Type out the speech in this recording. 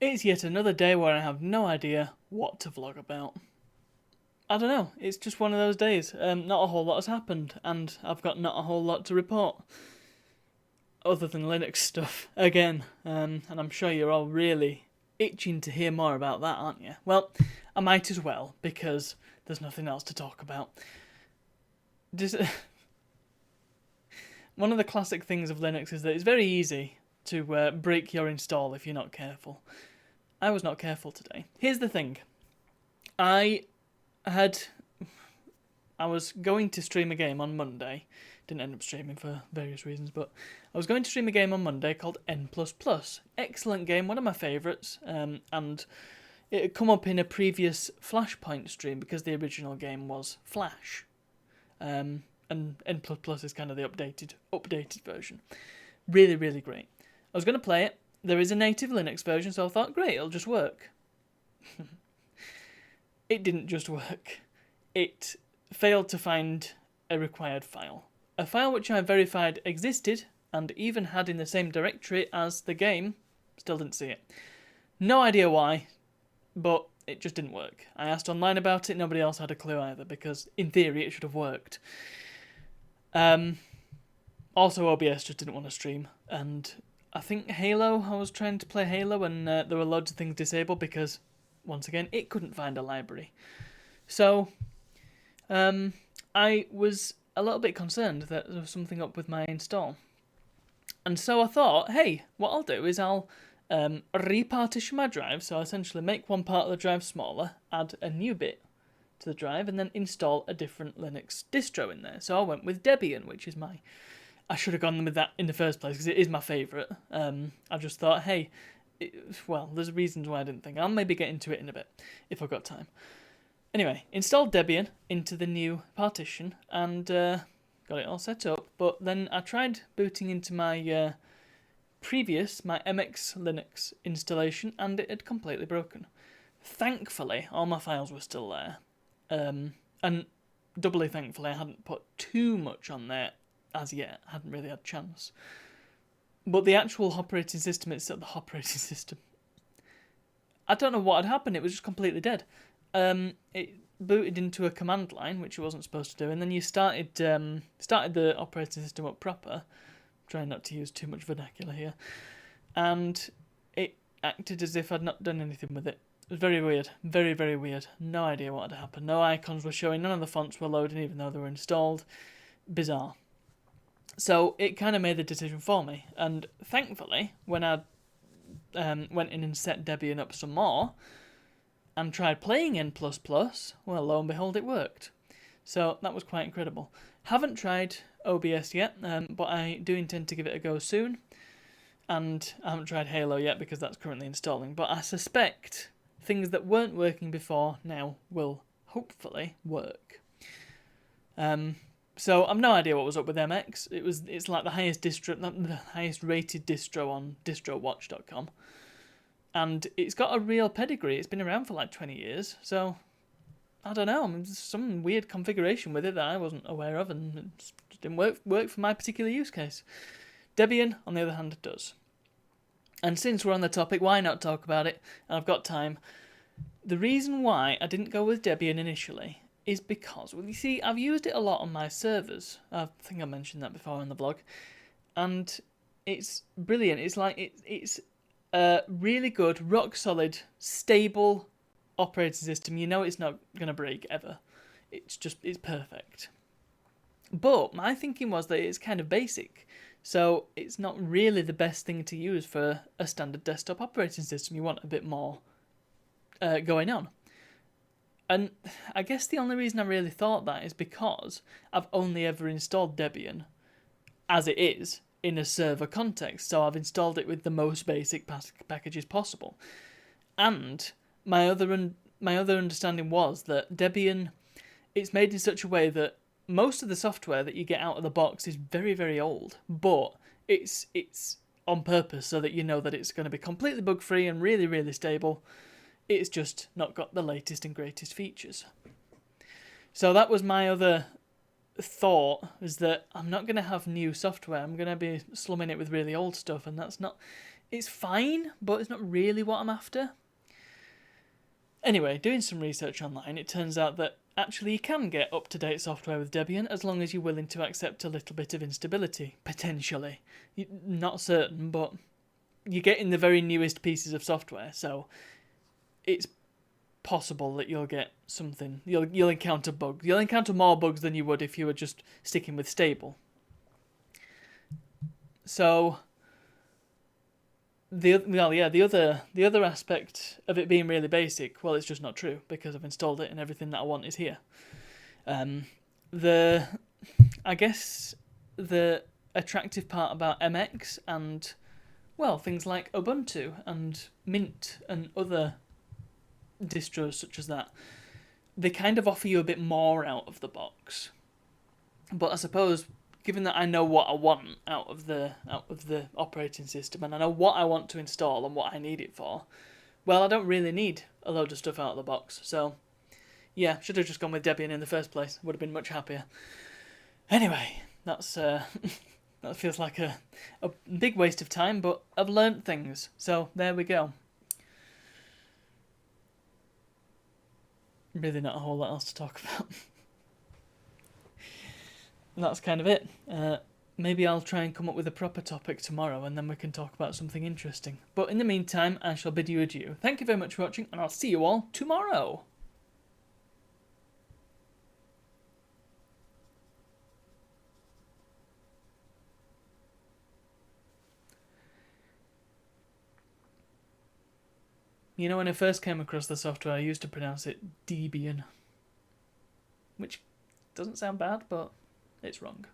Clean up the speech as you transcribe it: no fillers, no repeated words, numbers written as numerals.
It's yet another day where I have no idea what to vlog about. I don't know, it's just one of those days. Not a whole lot has happened, and I've got not a whole lot to report. Other than Linux stuff, again. And I'm sure you're all really itching to hear more about that, aren't you? Well, I might as well, because there's nothing else to talk about. One of the classic things of Linux is that it's very easy to break your install if you're not careful. I was not careful today. Here's the thing. I was going to stream a game on Monday. Didn't end up streaming for various reasons, but I was going to stream a game on Monday called N++. Excellent game, one of my favourites, and it had come up in a previous Flashpoint stream because the original game was Flash. And N++ is kind of the updated version. Really, really great. I was going to play it. There is a native Linux version, so I thought, great, it'll just work. It didn't just work. It failed to find a required file. A file which I verified existed and even had in the same directory as the game. Still didn't see it. No idea why, but it just didn't work. I asked online about it, nobody else had a clue either, because in theory it should have worked. Also, OBS just didn't want to stream, and I think Halo, I was trying to play Halo, and there were loads of things disabled because, once again, it couldn't find a library. So, I was a little bit concerned that there was something up with my install. And so I thought, hey, what I'll do is I'll repartition my drive, so essentially make one part of the drive smaller, add a new bit to the drive, and then install a different Linux distro in there. So I went with Debian, which is I should have gone with that in the first place, because it is my favourite. I just thought, hey, there's reasons why I didn't think. I'll maybe get into it in a bit, if I've got time. Anyway, installed Debian into the new partition, and got it all set up, but then I tried booting into my my MX Linux installation, and it had completely broken. Thankfully, all my files were still there, and doubly thankfully I hadn't put too much on there as yet. I hadn't really had a chance. But the actual operating system itself, I don't know what had happened, it was just completely dead. It booted into a command line, which it wasn't supposed to do, and then you started the operating system up proper, trying not to use too much vernacular here, and it acted as if I'd not done anything with it. It was very weird, very, very weird. No idea what had happened. No icons were showing, none of the fonts were loading, even though they were installed. Bizarre. So it kind of made the decision for me, and thankfully, when I went in and set Debian up some more, and tried playing N++, well, lo and behold, it worked. So that was quite incredible. Haven't tried OBS yet, but I do intend to give it a go soon. And I haven't tried Halo yet because that's currently installing. But I suspect things that weren't working before now will hopefully work. So I've no idea what was up with MX. It's like the highest rated distro on distrowatch.com. And it's got a real pedigree. It's been around for like 20 years. So, I don't know. There's some weird configuration with it that I wasn't aware of, and it just didn't work for my particular use case. Debian, on the other hand, does. And since we're on the topic, why not talk about it? And I've got time. The reason why I didn't go with Debian initially is because, well, you see, I've used it a lot on my servers. I think I mentioned that before on the blog. And it's brilliant. It's like, it's a really good, rock-solid, stable operating system. You know it's not going to break, ever. It's perfect. But my thinking was that it's kind of basic, so it's not really the best thing to use for a standard desktop operating system. You want a bit more going on. And I guess the only reason I really thought that is because I've only ever installed Debian as it is, in a server context, so I've installed it with the most basic packages possible. And my other understanding was that Debian, it's made in such a way that most of the software that you get out of the box is very, very old, but it's on purpose so that you know that it's going to be completely bug-free and really, really stable. It's just not got the latest and greatest features. So that was my other thought, is that I'm not going to have new software. I'm going to be slumming it with really old stuff, and that's not... it's fine, but it's not really what I'm after. Anyway, doing some research online, it turns out that actually you can get up-to-date software with Debian as long as you're willing to accept a little bit of instability, potentially. Not certain, but you're getting the very newest pieces of software, so it's possible that you'll get something. You'll encounter bugs. You'll encounter more bugs than you would if you were just sticking with stable. So the other aspect of it being really basic, well, it's just not true because I've installed it and everything that I want is here. I guess the attractive part about MX and, well, things like Ubuntu and Mint and other distros such as that, they kind of offer you a bit more out of the box. But I suppose, given that I know what I want out of the operating system and I know what I want to install and what I need it for, well, I don't really need a load of stuff out of the box. So, yeah, should have just gone with Debian in the first place. Would have been much happier. Anyway, that's that feels like a big waste of time, but I've learnt things. So there we go. Really not a whole lot else to talk about. And that's kind of it. Maybe I'll try and come up with a proper topic tomorrow and then we can talk about something interesting. But in the meantime, I shall bid you adieu. Thank you very much for watching and I'll see you all tomorrow. You know, when I first came across the software, I used to pronounce it Debian. Which doesn't sound bad, but it's wrong.